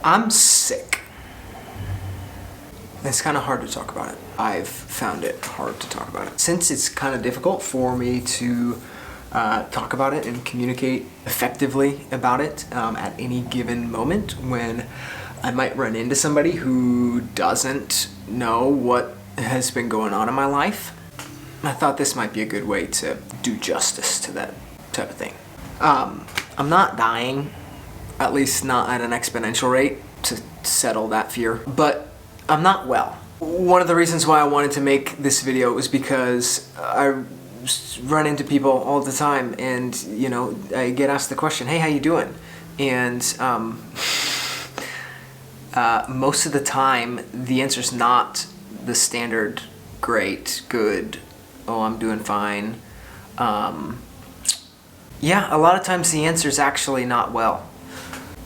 I'm sick. It's kind of hard to talk about it. I've found it hard to talk about it. Since it's kind of difficult for me to talk about it and communicate effectively about it at any given moment when I might run into somebody who doesn't know what has been going on in my life, I thought this might be a good way to do justice to that type of thing. I'm not dying, at least not at an exponential rate, to settle that fear, but I'm not well. One of the reasons why I wanted to make this video was because I run into people all the time and, you know, I get asked the question, hey, how you doing? And most of the time, the answer's not the standard great, good, oh, I'm doing fine. Yeah, a lot of times the answer is actually not well.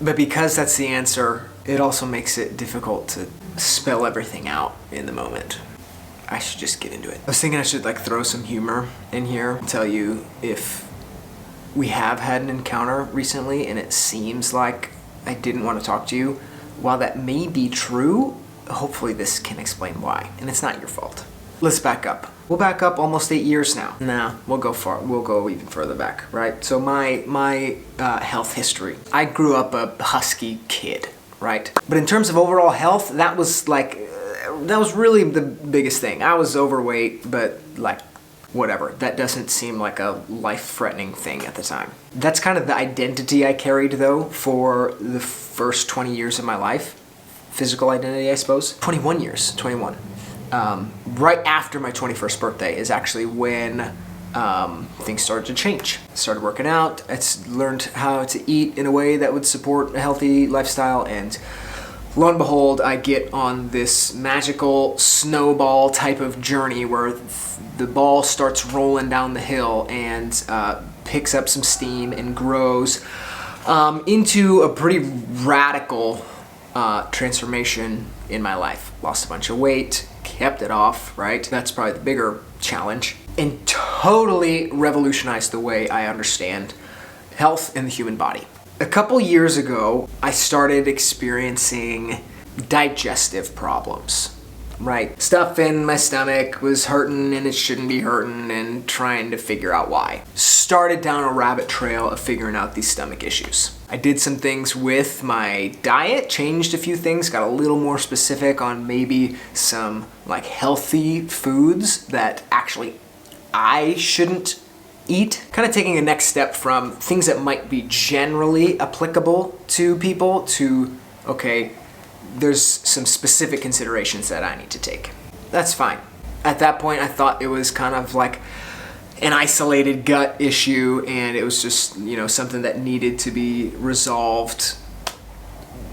But because that's the answer, it also makes it difficult to spell everything out in the moment. I should just get into it. I was thinking I should like throw some humor in here, tell you if we have had an encounter recently and it seems like I didn't want to talk to you. While that may be true, hopefully this can explain why, and it's not your fault. Let's back up. We'll back up almost 8 years now. Nah, we'll go even further back, right? So my health history. I grew up a husky kid, right? But in terms of overall health, that was really the biggest thing. I was overweight, but like, whatever. That doesn't seem like a life-threatening thing at the time. That's kind of the identity I carried, though, for the first 20 years of my life. Physical identity, I suppose. 21 years, 21. Right after my 21st birthday is actually when things started to change. Started working out, I learned how to eat in a way that would support a healthy lifestyle, and lo and behold, I get on this magical snowball type of journey where the ball starts rolling down the hill and picks up some steam and grows into a pretty radical transformation in my life. Lost a bunch of weight, kept it off, right? That's probably the bigger challenge. And totally revolutionized the way I understand health and the human body. A couple years ago, I started experiencing digestive problems, right? Stuff in my stomach was hurting and it shouldn't be hurting, and trying to figure out why. Started down a rabbit trail of figuring out these stomach issues. I did some things with my diet, changed a few things, got a little more specific on maybe some like healthy foods that actually I shouldn't eat. Kind of taking a next step from things that might be generally applicable to people to, okay, there's some specific considerations that I need to take. That's fine. At that point, I thought it was kind of like an isolated gut issue, and it was just, you know, something that needed to be resolved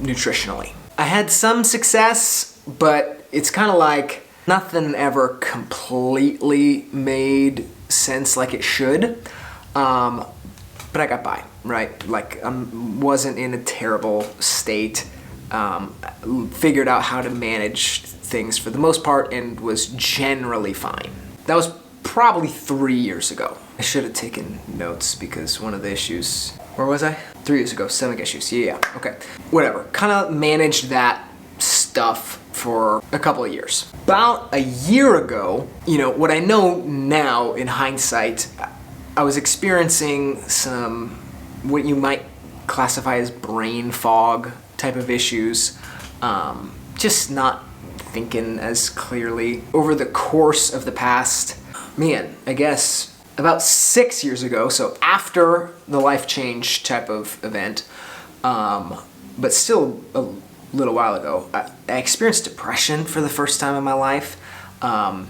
nutritionally. I had some success, but it's kind of like nothing ever completely made sense like it should. But I got by, right? Like I wasn't in a terrible state. Figured out how to manage things for the most part and was generally fine. That was probably 3 years ago. I should have taken notes because one of the issues, where was I? 3 years ago, stomach issues, yeah, okay. Whatever, kind of managed that stuff for a couple of years. About a year ago, you know, what I know now in hindsight, I was experiencing some, what you might classify as brain fog type of issues, just not thinking as clearly. Over the course of the past, I guess about 6 years ago, so after the life change type of event, but still a little while ago, I experienced depression for the first time in my life, and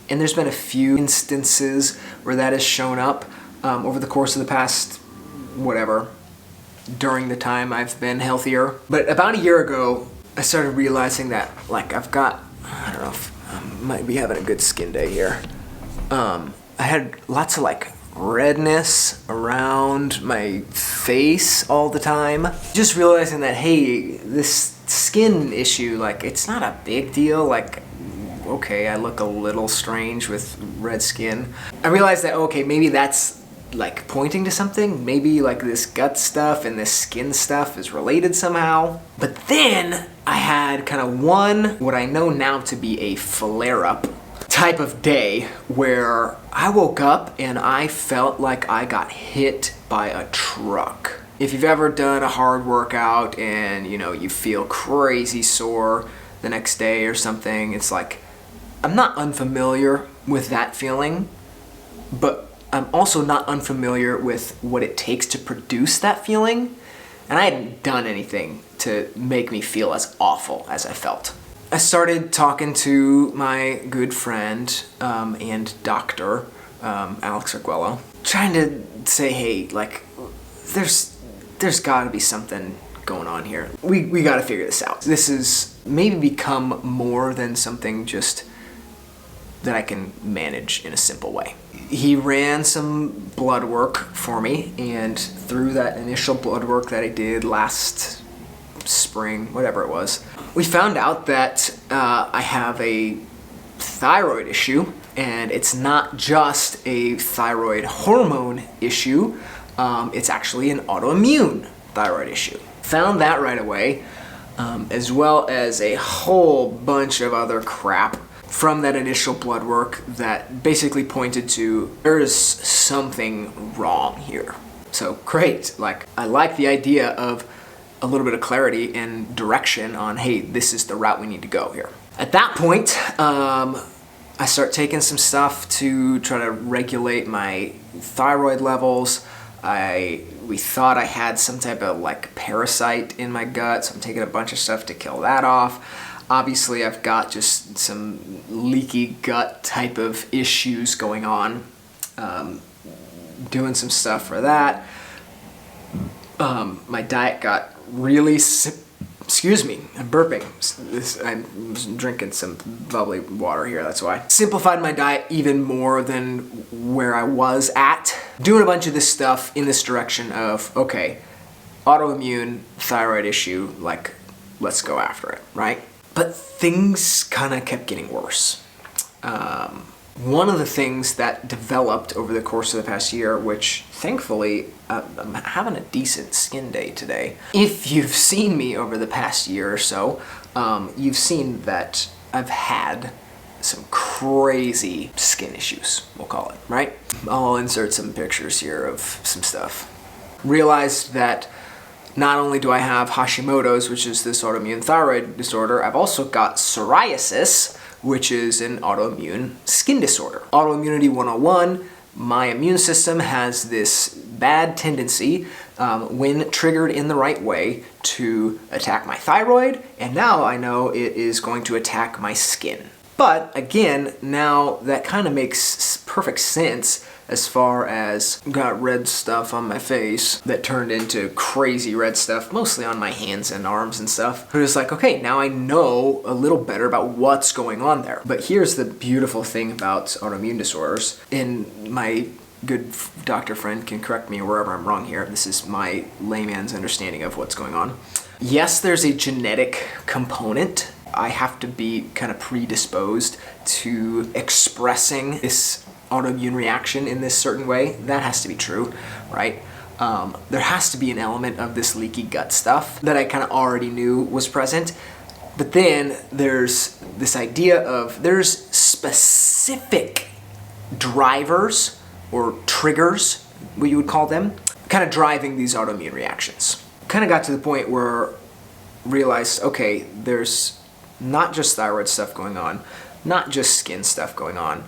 there's been a few instances where that has shown up over the course of the past, whatever, during the time I've been healthier. But about a year ago, I started realizing that, like, I've got, I don't know if I might be having a good skin day here. I had lots of like redness around my face all the time. Just realizing that, hey, this skin issue, like, it's not a big deal. Like, okay, I look a little strange with red skin. I realized that, okay, maybe that's like pointing to something. Maybe like this gut stuff and this skin stuff is related somehow. But then I had kind of what I know now to be a flare-up type of day where I woke up and I felt like I got hit by a truck. If you've ever done a hard workout and you feel crazy sore the next day or something, it's like, I'm not unfamiliar with that feeling, but I'm also not unfamiliar with what it takes to produce that feeling, and I hadn't done anything to make me feel as awful as I felt. I started talking to my good friend and doctor, Alex Arguello, trying to say, hey, like, there's gotta be something going on here. We gotta figure this out. This has maybe become more than something just that I can manage in a simple way. He ran some blood work for me, and through that initial blood work that I did last spring, whatever it was, we found out that I have a thyroid issue, and it's not just a thyroid hormone issue, it's actually an autoimmune thyroid issue. Found that right away, as well as a whole bunch of other crap from that initial blood work that basically pointed to there is something wrong here. So great, like I like the idea of a little bit of clarity and direction on, hey, this is the route we need to go here. At that point, I start taking some stuff to try to regulate my thyroid levels. We thought I had some type of like parasite in my gut, so I'm taking a bunch of stuff to kill that off. Obviously, I've got just some leaky gut type of issues going on. Doing some stuff for that. My diet got really excuse me, I'm burping. I'm drinking some bubbly water here, that's why. Simplified my diet even more than where I was at. Doing a bunch of this stuff in this direction of, okay, autoimmune thyroid issue, like, let's go after it, right? But things kind of kept getting worse. One of the things that developed over the course of the past year, which thankfully I'm having a decent skin day today. If you've seen me over the past year or so, you've seen that I've had some crazy skin issues, we'll call it, right? I'll insert some pictures here of some stuff. Realized that not only do I have Hashimoto's, which is this autoimmune thyroid disorder, I've also got psoriasis, which is an autoimmune skin disorder. Autoimmunity 101, my immune system has this bad tendency, when triggered in the right way, to attack my thyroid, and now I know it is going to attack my skin. But again, now that kind of makes perfect sense as far as got red stuff on my face that turned into crazy red stuff, mostly on my hands and arms and stuff. But it's like, okay, now I know a little better about what's going on there. But here's the beautiful thing about autoimmune disorders, and my good doctor friend can correct me wherever I'm wrong here. This is my layman's understanding of what's going on. Yes, there's a genetic component. I have to be kind of predisposed to expressing this autoimmune reaction in this certain way. That has to be true, right? There has to be an element of this leaky gut stuff that I kind of already knew was present. But then there's this idea of there's specific drivers or triggers, what you would call them, kind of driving these autoimmune reactions. Kind of got to the point where I realized, okay, there's not just thyroid stuff going on, not just skin stuff going on.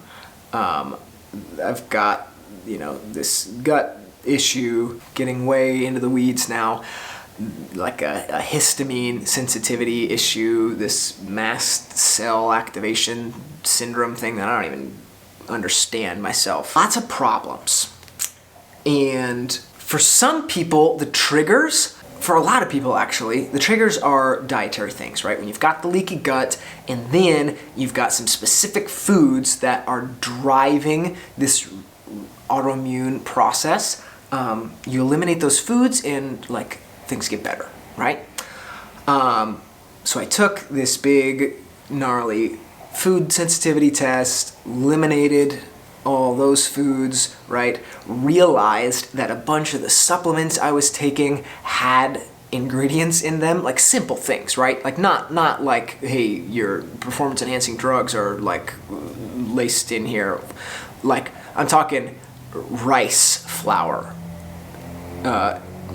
I've got, this gut issue, getting way into the weeds now, like a histamine sensitivity issue, this mast cell activation syndrome thing that I don't even understand myself. Lots of problems. And for some people, the triggers, for a lot of people actually, the triggers are dietary things, right? When you've got the leaky gut and then you've got some specific foods that are driving this autoimmune process, you eliminate those foods and like things get better, right? So I took this big, gnarly food sensitivity test, eliminated all those foods, right? Realized that a bunch of the supplements I was taking had ingredients in them, like simple things, right? Like not like, hey, your performance enhancing drugs are like laced in here. Like I'm talking rice flour,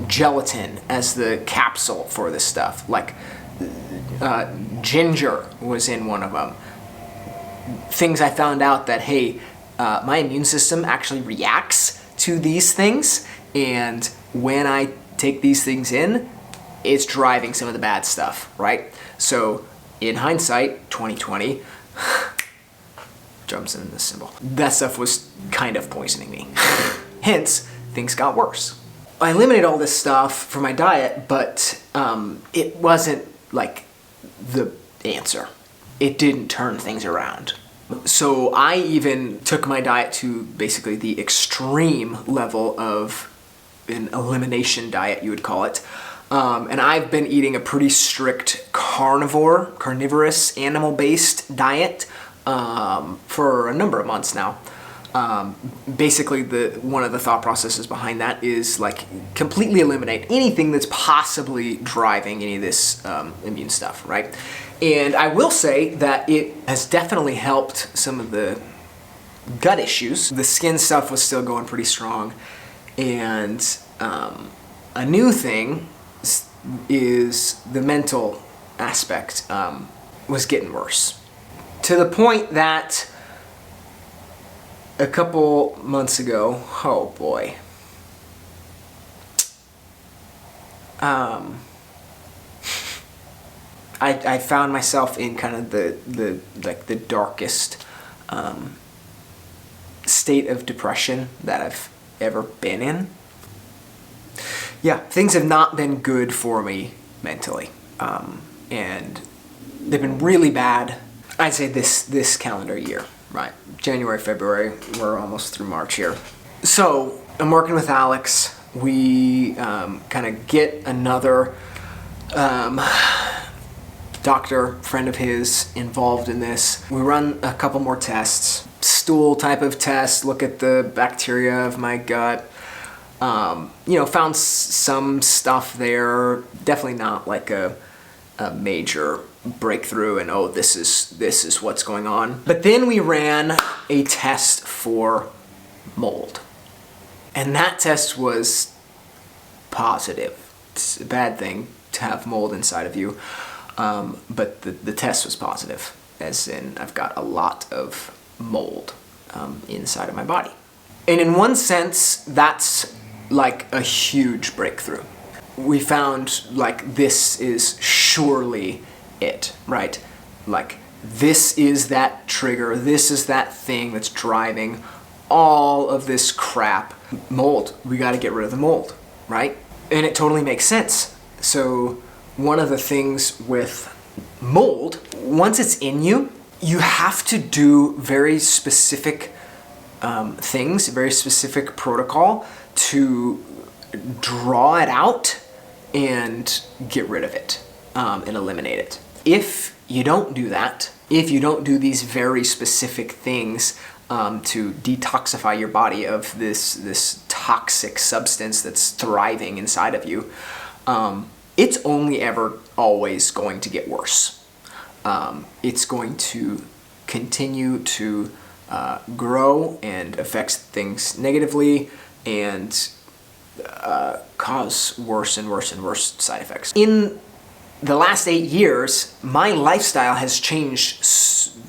gelatin as the capsule for this stuff. Like ginger was in one of them. Things I found out that, hey, my immune system actually reacts to these things, and when I take these things in, it's driving some of the bad stuff, right? So in hindsight, 2020, jumps in the symbol. That stuff was kind of poisoning me. Hence, things got worse. I eliminated all this stuff from my diet, but it wasn't like the answer. It didn't turn things around. So I even took my diet to basically the extreme level of an elimination diet, you would call it. And I've been eating a pretty strict carnivorous, animal-based diet for a number of months now. Basically, one of the thought processes behind that is like completely eliminate anything that's possibly driving any of this immune stuff, right? And I will say that it has definitely helped some of the gut issues. The skin stuff was still going pretty strong, and a new thing is the mental aspect was getting worse, to the point that a couple months ago, oh boy, I found myself in kind of the darkest state of depression that I've ever been in. Yeah, things have not been good for me mentally, and they've been really bad. I'd say this calendar year, right? January, February, we're almost through March here. So I'm working with Alex. We kind of get another doctor friend of his involved in this. We run a couple more tests, stool type of tests, look at the bacteria of my gut. Found some stuff there. Definitely not like a major breakthrough and, oh, this is what's going on. But then we ran a test for mold, and that test was positive. It's a bad thing to have mold inside of you, but the test was positive, as in I've got a lot of mold inside of my body. And in one sense, that's like a huge breakthrough. We found like this is surely it, right? Like this is that trigger, this is that thing that's driving all of this crap. Mold, we got to get rid of the mold, right? And it totally makes sense. So one of the things with mold, once it's in you, you have to do very specific things, a very specific protocol to draw it out and get rid of it and eliminate it. If you don't do that, if you don't do these very specific things to detoxify your body of this toxic substance that's thriving inside of you, it's only ever always going to get worse. It's going to continue to grow and affect things negatively and cause worse and worse and worse side effects. In the last 8 years, my lifestyle has changed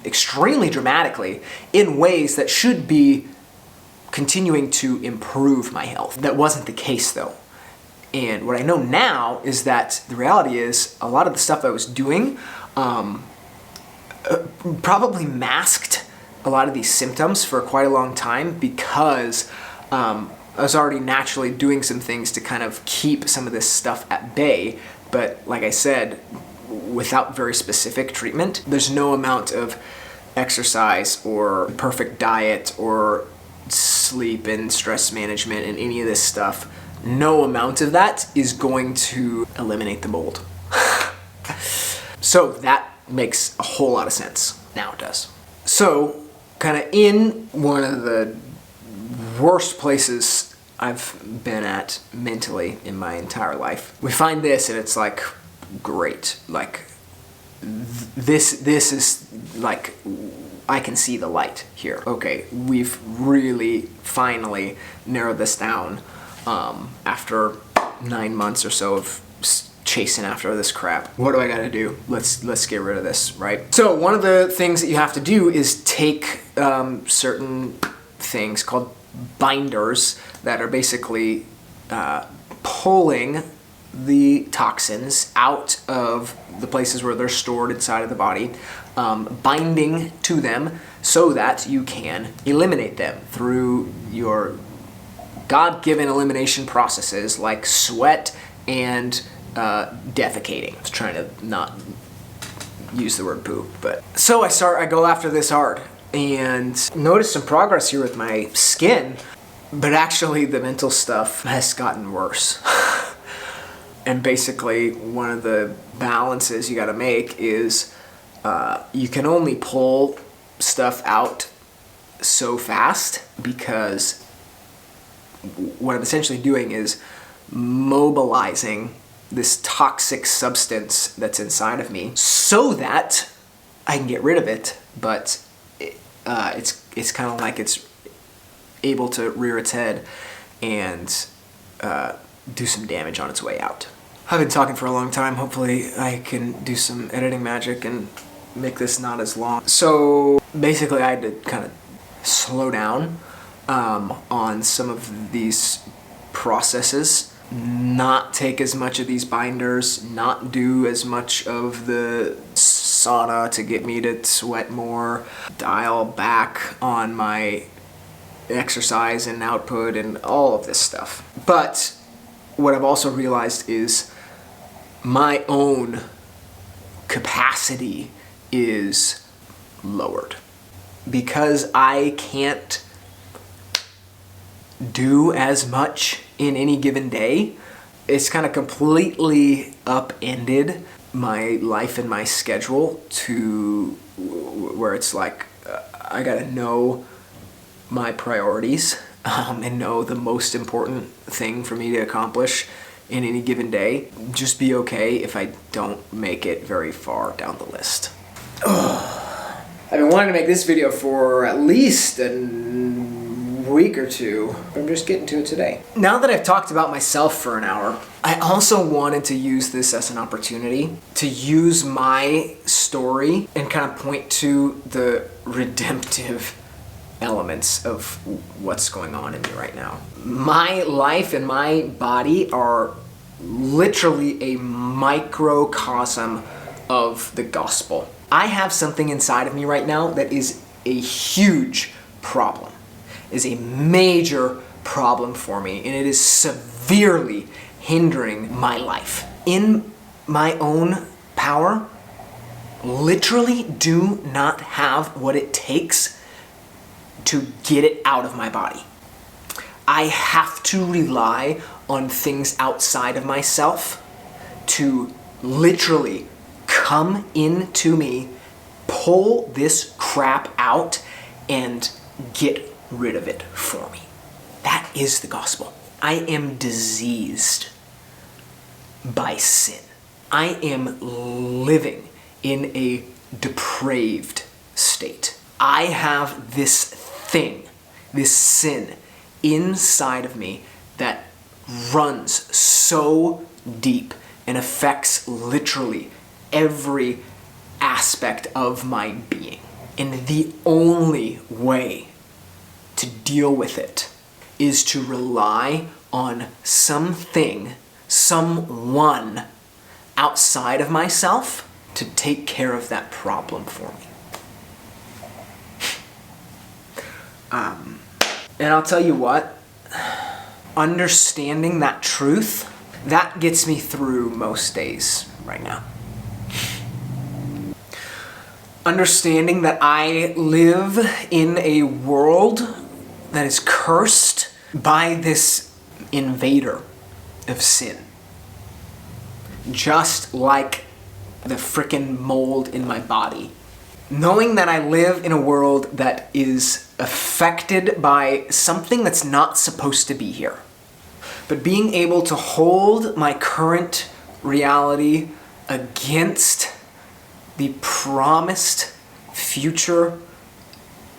extremely dramatically in ways that should be continuing to improve my health. That wasn't the case though. And what I know now is that the reality is a lot of the stuff I was doing probably masked a lot of these symptoms for quite a long time, because I was already naturally doing some things to kind of keep some of this stuff at bay. But like I said, without very specific treatment, there's no amount of exercise or perfect diet or sleep and stress management and any of this stuff. No amount of that is going to eliminate the mold. So that makes a whole lot of sense. Now it does. So kind of in one of the worst places I've been at mentally in my entire life. We find this and it's like, great. Like, this is like, I can see the light here. Okay, we've really finally narrowed this down after 9 months or so of chasing after this crap. What do I gotta do? Let's get rid of this, right? So one of the things that you have to do is take certain things called binders that are basically pulling the toxins out of the places where they're stored inside of the body, binding to them so that you can eliminate them through your God-given elimination processes like sweat and defecating. I was trying to not use the word poop, but so I go after this hard and notice some progress here with my skin, but actually the mental stuff has gotten worse. And basically one of the balances you got to make is you can only pull stuff out so fast, because what I'm essentially doing is mobilizing this toxic substance that's inside of me so that I can get rid of it, but it's kind of like it's able to rear its head and do some damage on its way out. I've been talking for a long time. Hopefully I can do some editing magic and make this not as long. So basically I had to kind of slow down on some of these processes, not take as much of these binders, not do as much of the sauna to get me to sweat more, dial back on my exercise and output and all of this stuff. But what I've also realized is my own capacity is lowered because I can't do as much in any given day. It's kind of completely upended my life and my schedule to where it's like I gotta know my priorities and know the most important thing for me to accomplish in any given day. Just be okay if I don't make it very far down the list. I've been wanting to make this video for at least a week or two, but I'm just getting to it today. Now that I've talked about myself for an hour, I also wanted to use this as an opportunity to use my story and kind of point to the redemptive elements of what's going on in me right now. My life and my body are literally a microcosm of the gospel. I have something inside of me right now that is a huge problem, is a major problem for me, and it is severely hindering my life. In my own power, literally do not have what it takes to get it out of my body. I have to rely on things outside of myself to literally come into me, pull this crap out, and get rid of it for me. That is the gospel. I am diseased by sin. I am living in a depraved state. I have this thing, this sin inside of me that runs so deep and affects literally every aspect of my being. And the only way to deal with it is to rely on something, someone outside of myself to take care of that problem for me. And I'll tell you what, understanding that truth, that gets me through most days right now. Understanding that I live in a world that is cursed by this invader of sin. Just like the frickin' mold in my body Knowing that I live in a world that is affected by something that's not supposed to be here. But being able to hold my current reality against the promised future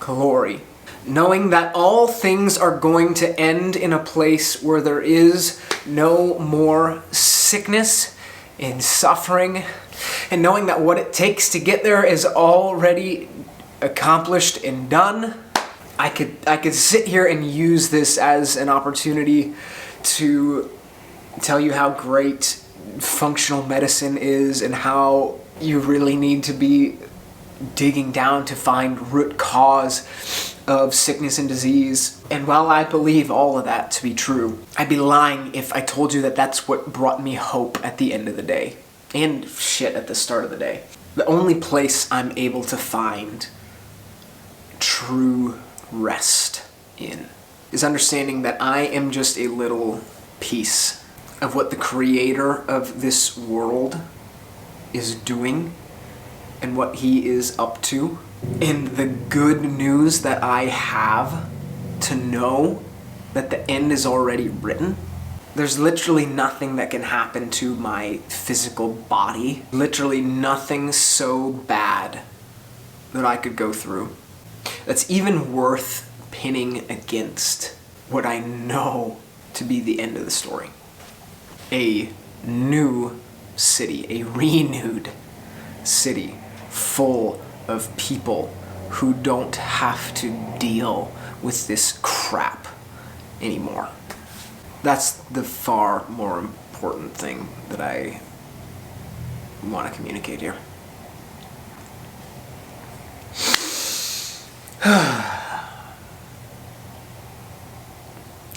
glory. Knowing that all things are going to end in a place where there is no more sickness and suffering, and knowing that what it takes to get there is already accomplished and done. I could sit here and use this as an opportunity to tell you how great functional medicine is and how you really need to be digging down to find root cause of sickness and disease. And while I believe all of that to be true, I'd be lying if I told you that that's what brought me hope at the end of the day. And shit at the start of the day. The only place I'm able to find true rest in is understanding that I am just a little piece of what the creator of this world is doing and what he is up to. And the good news that I have to know that the end is already written. There's literally nothing that can happen to my physical body. Literally nothing so bad that I could go through that's even worth pinning against what I know to be the end of the story. A new city, a renewed city full of people who don't have to deal with this crap anymore. That's the far more important thing that I want to communicate here.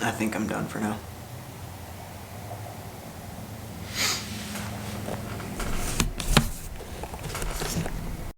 I think I'm done for now.